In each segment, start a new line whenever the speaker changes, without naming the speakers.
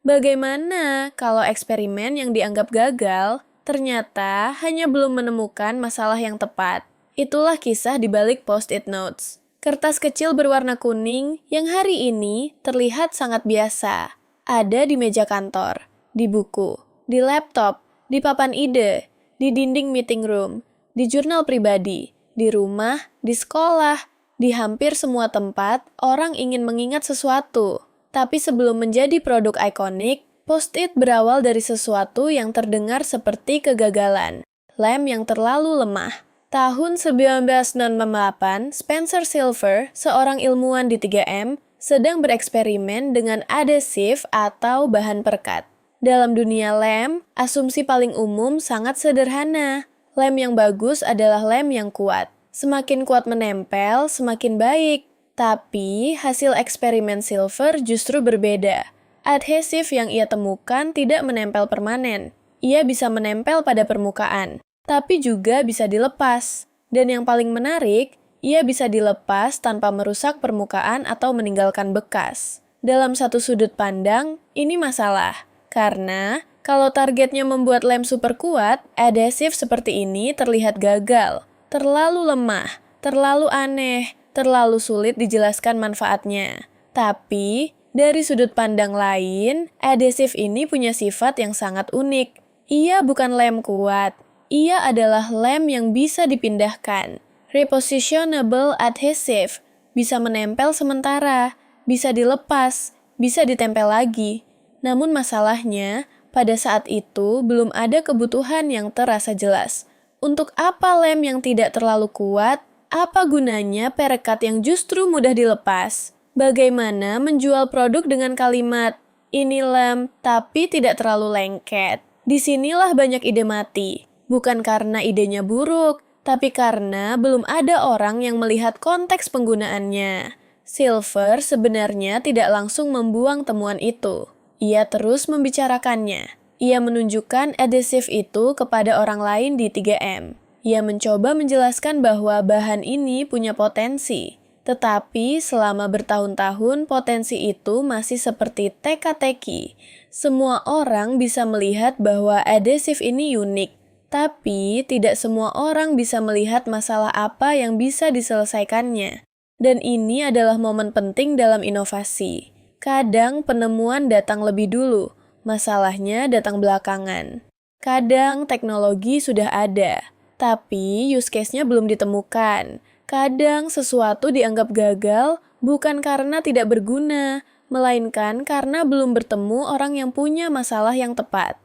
Bagaimana kalau eksperimen yang dianggap gagal ternyata hanya belum menemukan masalah yang tepat? Itulah kisah di balik Post-it Notes. Kertas kecil berwarna kuning yang hari ini terlihat sangat biasa. Ada di meja kantor, di buku, di laptop, di papan ide, di dinding meeting room, di jurnal pribadi, di rumah, di sekolah, di hampir semua tempat orang ingin mengingat sesuatu. Tapi sebelum menjadi produk ikonik, Post-it berawal dari sesuatu yang terdengar seperti kegagalan. Lem yang terlalu lemah. Tahun 1998, Spencer Silver, seorang ilmuwan di 3M, sedang bereksperimen dengan adesif atau bahan perekat. Dalam dunia lem, asumsi paling umum sangat sederhana. Lem yang bagus adalah lem yang kuat. Semakin kuat menempel, semakin baik. Tapi, hasil eksperimen Silver justru berbeda. Adhesif yang ia temukan tidak menempel permanen. Ia bisa menempel pada permukaan, tapi juga bisa dilepas. Dan yang paling menarik, ia bisa dilepas tanpa merusak permukaan atau meninggalkan bekas. Dalam satu sudut pandang, ini masalah. Karena, kalau targetnya membuat lem super kuat, adhesif seperti ini terlihat gagal, terlalu lemah, terlalu aneh, terlalu sulit dijelaskan manfaatnya. Tapi, dari sudut pandang lain, adhesif ini punya sifat yang sangat unik. Ia bukan lem kuat, ia adalah lem yang bisa dipindahkan. Repositionable adhesive, bisa menempel sementara, bisa dilepas, bisa ditempel lagi. Namun masalahnya, pada saat itu belum ada kebutuhan yang terasa jelas. Untuk apa lem yang tidak terlalu kuat? Apa gunanya perekat yang justru mudah dilepas? Bagaimana menjual produk dengan kalimat, ini lem, tapi tidak terlalu lengket? Disinilah banyak ide mati. Bukan karena idenya buruk, tapi karena belum ada orang yang melihat konteks penggunaannya. Silver sebenarnya tidak langsung membuang temuan itu. Ia terus membicarakannya. Ia menunjukkan adhesif itu kepada orang lain di 3M. Ia mencoba menjelaskan bahwa bahan ini punya potensi. Tetapi selama bertahun-tahun potensi itu masih seperti teka-teki. Semua orang bisa melihat bahwa adhesif ini unik. Tapi tidak semua orang bisa melihat masalah apa yang bisa diselesaikannya. Dan ini adalah momen penting dalam inovasi. Kadang penemuan datang lebih dulu, masalahnya datang belakangan. Kadang teknologi sudah ada, tapi use case-nya belum ditemukan. Kadang sesuatu dianggap gagal bukan karena tidak berguna, melainkan karena belum bertemu orang yang punya masalah yang tepat.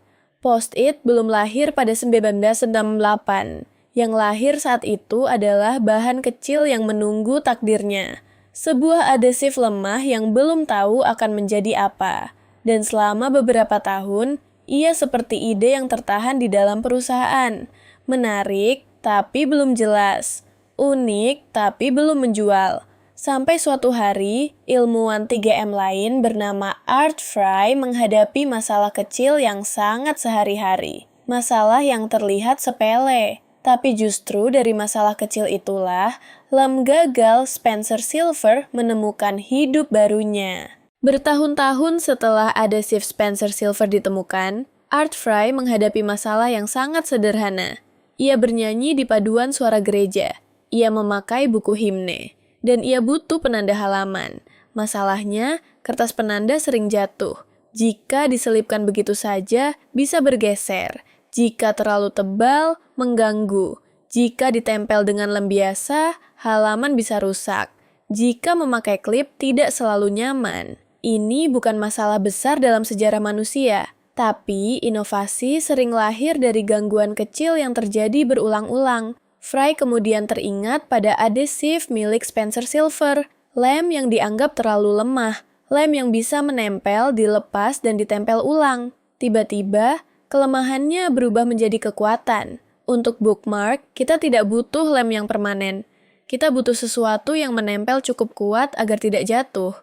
Post-it belum lahir pada 1998. Yang lahir saat itu adalah bahan kecil yang menunggu takdirnya. Sebuah adhesif lemah yang belum tahu akan menjadi apa. Dan selama beberapa tahun, ia seperti ide yang tertahan di dalam perusahaan. Menarik, tapi belum jelas. Unik, tapi belum menjual. Sampai suatu hari, ilmuwan 3M lain bernama Art Fry menghadapi masalah kecil yang sangat sehari-hari. Masalah yang terlihat sepele. Tapi justru dari masalah kecil itulah, lem gagal Spencer Silver menemukan hidup barunya. Bertahun-tahun setelah adhesif Spencer Silver ditemukan, Art Fry menghadapi masalah yang sangat sederhana. Ia bernyanyi di paduan suara gereja. Ia memakai buku himne. Dan ia butuh penanda halaman. Masalahnya, kertas penanda sering jatuh. Jika diselipkan begitu saja, bisa bergeser. Jika terlalu tebal, mengganggu. Jika ditempel dengan lem biasa, halaman bisa rusak. Jika memakai klip, tidak selalu nyaman. Ini bukan masalah besar dalam sejarah manusia, tapi inovasi sering lahir dari gangguan kecil yang terjadi berulang-ulang. Fry kemudian teringat pada adhesif milik Spencer Silver, lem yang dianggap terlalu lemah, lem yang bisa menempel, dilepas, dan ditempel ulang. Tiba-tiba, kelemahannya berubah menjadi kekuatan. Untuk bookmark, kita tidak butuh lem yang permanen. Kita butuh sesuatu yang menempel cukup kuat agar tidak jatuh,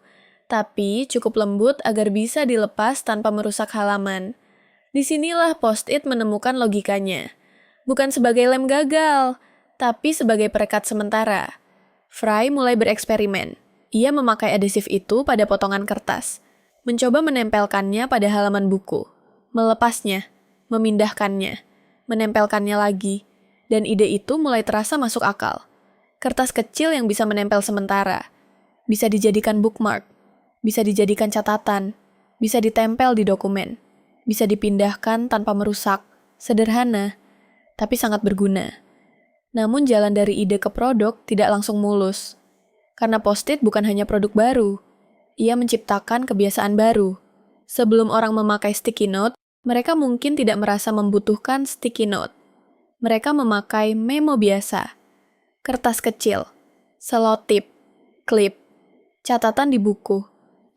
tapi cukup lembut agar bisa dilepas tanpa merusak halaman. Disinilah Post-it menemukan logikanya. Bukan sebagai lem gagal, tapi sebagai perekat sementara. Fry mulai bereksperimen. Ia memakai adhesif itu pada potongan kertas. mencoba menempelkannya pada halaman buku, melepasnya, memindahkannya, menempelkannya lagi, dan ide itu mulai terasa masuk akal. Kertas kecil yang bisa menempel sementara, bisa dijadikan bookmark, bisa dijadikan catatan, bisa ditempel di dokumen, bisa dipindahkan tanpa merusak, sederhana, tapi sangat berguna. Namun jalan dari ide ke produk tidak langsung mulus. Karena Post-it bukan hanya produk baru, ia menciptakan kebiasaan baru. Sebelum orang memakai sticky note, mereka mungkin tidak merasa membutuhkan sticky note. Mereka memakai memo biasa, kertas kecil, selotip, klip, catatan di buku,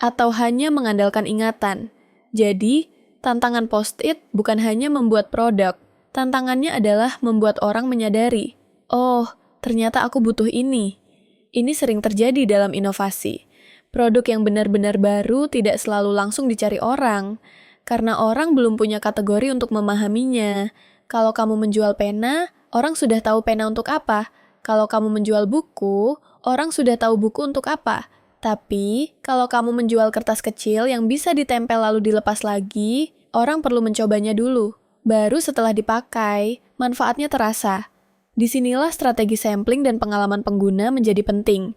atau hanya mengandalkan ingatan. Jadi, tantangan Post-it bukan hanya membuat produk, tantangannya adalah membuat orang menyadari, oh, ternyata aku butuh ini. Ini sering terjadi dalam inovasi. Produk yang benar-benar baru tidak selalu langsung dicari orang, karena orang belum punya kategori untuk memahaminya. Kalau kamu menjual pena, orang sudah tahu pena untuk apa. Kalau kamu menjual buku, orang sudah tahu buku untuk apa. Tapi, kalau kamu menjual kertas kecil yang bisa ditempel lalu dilepas lagi, orang perlu mencobanya dulu. Baru setelah dipakai, manfaatnya terasa. Disinilah strategi sampling dan pengalaman pengguna menjadi penting.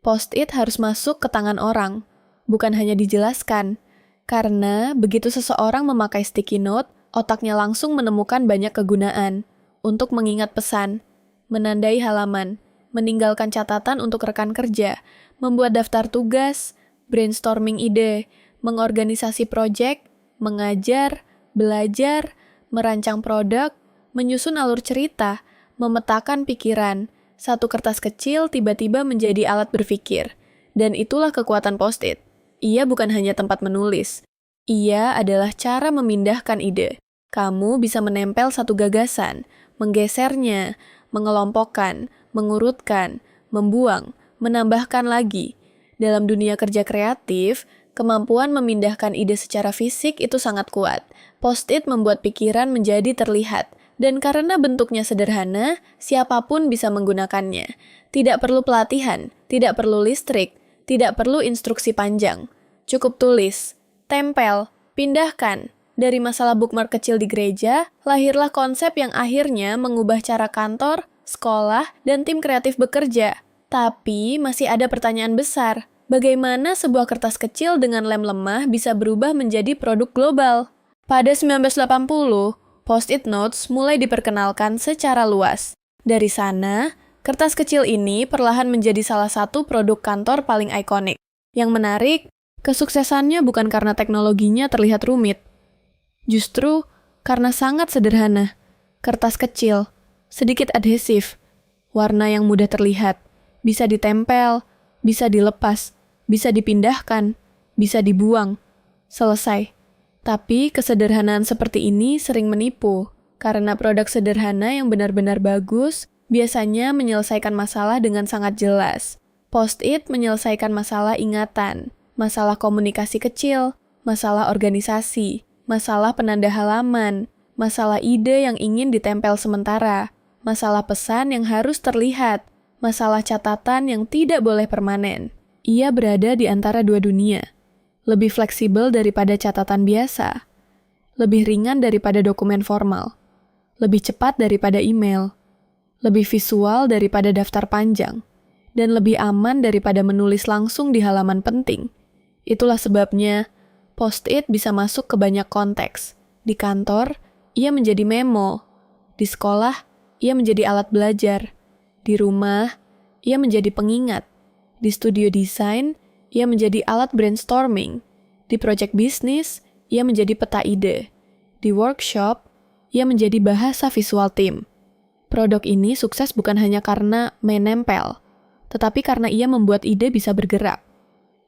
Post-it harus masuk ke tangan orang, bukan hanya dijelaskan. Karena begitu seseorang memakai sticky note, otaknya langsung menemukan banyak kegunaan untuk mengingat pesan, menandai halaman, meninggalkan catatan untuk rekan kerja, membuat daftar tugas, brainstorming ide, mengorganisasi proyek, mengajar, belajar, merancang produk, menyusun alur cerita, memetakan pikiran. Satu kertas kecil tiba-tiba menjadi alat berpikir. Dan itulah kekuatan Post-it. Ia bukan hanya tempat menulis. Ia adalah cara memindahkan ide. Kamu bisa menempel satu gagasan, menggesernya, mengelompokkan, mengurutkan, membuang, menambahkan lagi. Dalam dunia kerja kreatif, kemampuan memindahkan ide secara fisik itu sangat kuat. Post-it membuat pikiran menjadi terlihat. Dan karena bentuknya sederhana, siapapun bisa menggunakannya. Tidak perlu pelatihan, tidak perlu listrik, tidak perlu instruksi panjang. Cukup tulis, tempel, pindahkan. Dari masalah bookmark kecil di gereja, lahirlah konsep yang akhirnya mengubah cara kantor, sekolah, dan tim kreatif bekerja. Tapi masih ada pertanyaan besar. Bagaimana sebuah kertas kecil dengan lem lemah bisa berubah menjadi produk global? Pada 1980, Post-it notes mulai diperkenalkan secara luas. Dari sana, kertas kecil ini perlahan menjadi salah satu produk kantor paling ikonik. Yang menarik, kesuksesannya bukan karena teknologinya terlihat rumit. Justru karena sangat sederhana. Kertas kecil, sedikit adhesif, warna yang mudah terlihat, bisa ditempel, bisa dilepas, bisa dipindahkan, bisa dibuang. Selesai. Tapi kesederhanaan seperti ini sering menipu, karena produk sederhana yang benar-benar bagus biasanya menyelesaikan masalah dengan sangat jelas. Post-it menyelesaikan masalah ingatan, masalah komunikasi kecil, masalah organisasi, masalah penanda halaman, masalah ide yang ingin ditempel sementara, masalah pesan yang harus terlihat, masalah catatan yang tidak boleh permanen. Ia berada di antara dua dunia. Lebih fleksibel daripada catatan biasa, lebih ringan daripada dokumen formal, lebih cepat daripada email, lebih visual daripada daftar panjang, dan lebih aman daripada menulis langsung di halaman penting. Itulah sebabnya Post-it bisa masuk ke banyak konteks. Di kantor, ia menjadi memo. Di sekolah, ia menjadi alat belajar. Di rumah, ia menjadi pengingat. Di studio desain, ia menjadi alat brainstorming. Di proyek bisnis, ia menjadi peta ide. Di workshop, ia menjadi bahasa visual tim. Produk ini sukses bukan hanya karena menempel, tetapi karena ia membuat ide bisa bergerak.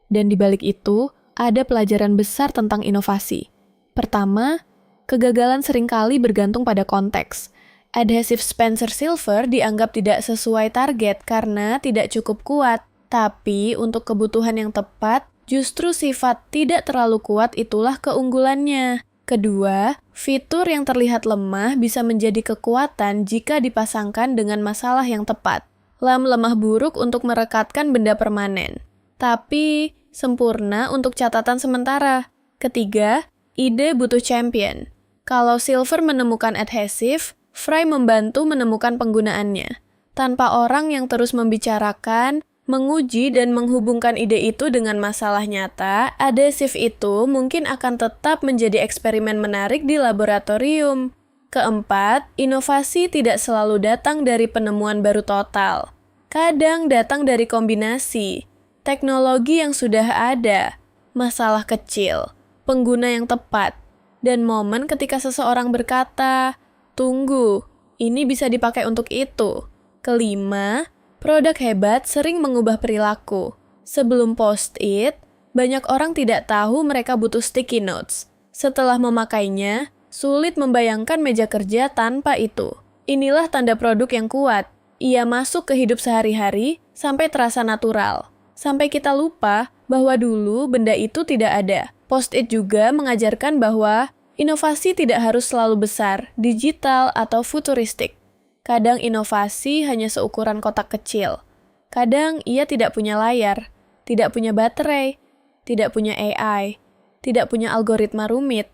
Dan di balik itu, ada pelajaran besar tentang inovasi. Pertama, kegagalan seringkali bergantung pada konteks. Adhesive Spencer Silver dianggap tidak sesuai target karena tidak cukup kuat. Tapi untuk kebutuhan yang tepat, justru sifat tidak terlalu kuat itulah keunggulannya. Kedua, fitur yang terlihat lemah bisa menjadi kekuatan jika dipasangkan dengan masalah yang tepat. Lem lemah buruk untuk merekatkan benda permanen. Tapi, sempurna untuk catatan sementara. Ketiga, ide butuh champion. Kalau Silver menemukan adhesif, Fry membantu menemukan penggunaannya. Tanpa orang yang terus membicarakan, menguji dan menghubungkan ide itu dengan masalah nyata, adhesif itu mungkin akan tetap menjadi eksperimen menarik di laboratorium. Keempat, inovasi tidak selalu datang dari penemuan baru total. Kadang datang dari kombinasi, teknologi yang sudah ada, masalah kecil, pengguna yang tepat, dan momen ketika seseorang berkata, "Tunggu, ini bisa dipakai untuk itu." Kelima, produk hebat sering mengubah perilaku. Sebelum Post-it, banyak orang tidak tahu mereka butuh sticky notes. Setelah memakainya, sulit membayangkan meja kerja tanpa itu. Inilah tanda produk yang kuat. Ia masuk ke hidup sehari-hari sampai terasa natural. Sampai kita lupa bahwa dulu benda itu tidak ada. Post-it juga mengajarkan bahwa inovasi tidak harus selalu besar, digital, atau futuristik. Kadang inovasi hanya seukuran kotak kecil. Kadang ia tidak punya layar, tidak punya baterai, tidak punya AI, tidak punya algoritma rumit,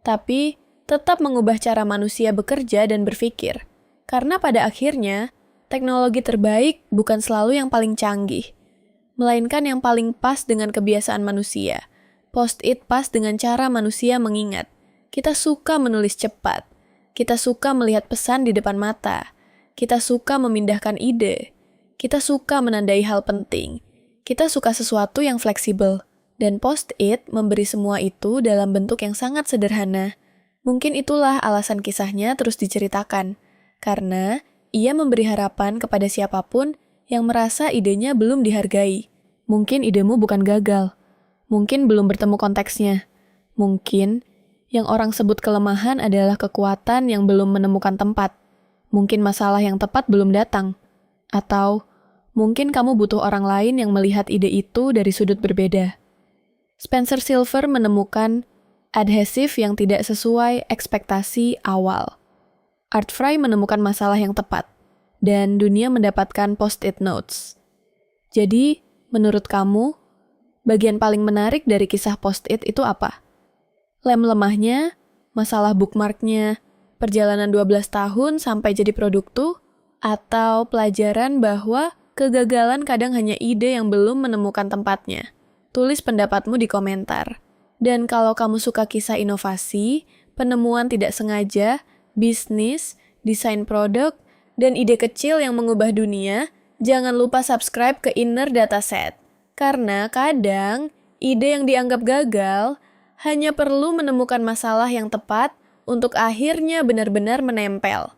tapi tetap mengubah cara manusia bekerja dan berpikir. Karena pada akhirnya, teknologi terbaik bukan selalu yang paling canggih, melainkan yang paling pas dengan kebiasaan manusia. Post-it pas dengan cara manusia mengingat. Kita suka menulis cepat. Kita suka melihat pesan di depan mata. Kita suka memindahkan ide. Kita suka menandai hal penting. Kita suka sesuatu yang fleksibel. Dan Post-it memberi semua itu dalam bentuk yang sangat sederhana. Mungkin itulah alasan kisahnya terus diceritakan. Karena ia memberi harapan kepada siapapun yang merasa idenya belum dihargai. Mungkin idemu bukan gagal. Mungkin belum bertemu konteksnya. Mungkin yang orang sebut kelemahan adalah kekuatan yang belum menemukan tempat. Mungkin masalah yang tepat belum datang. Atau mungkin kamu butuh orang lain yang melihat ide itu dari sudut berbeda. Spencer Silver menemukan adhesif yang tidak sesuai ekspektasi awal. Art Fry menemukan masalah yang tepat, dan dunia mendapatkan post-it notes. Jadi, menurut kamu, bagian paling menarik dari kisah post-it itu apa? Lem lemahnya, masalah bookmarknya, perjalanan 12 tahun sampai jadi produk tuh, atau pelajaran bahwa kegagalan kadang hanya ide yang belum menemukan tempatnya? Tulis pendapatmu di komentar. Dan kalau kamu suka kisah inovasi, penemuan tidak sengaja, bisnis, desain produk, dan ide kecil yang mengubah dunia, jangan lupa subscribe ke Inner Dataset. Karena kadang, ide yang dianggap gagal hanya perlu menemukan masalah yang tepat untuk akhirnya benar-benar menempel.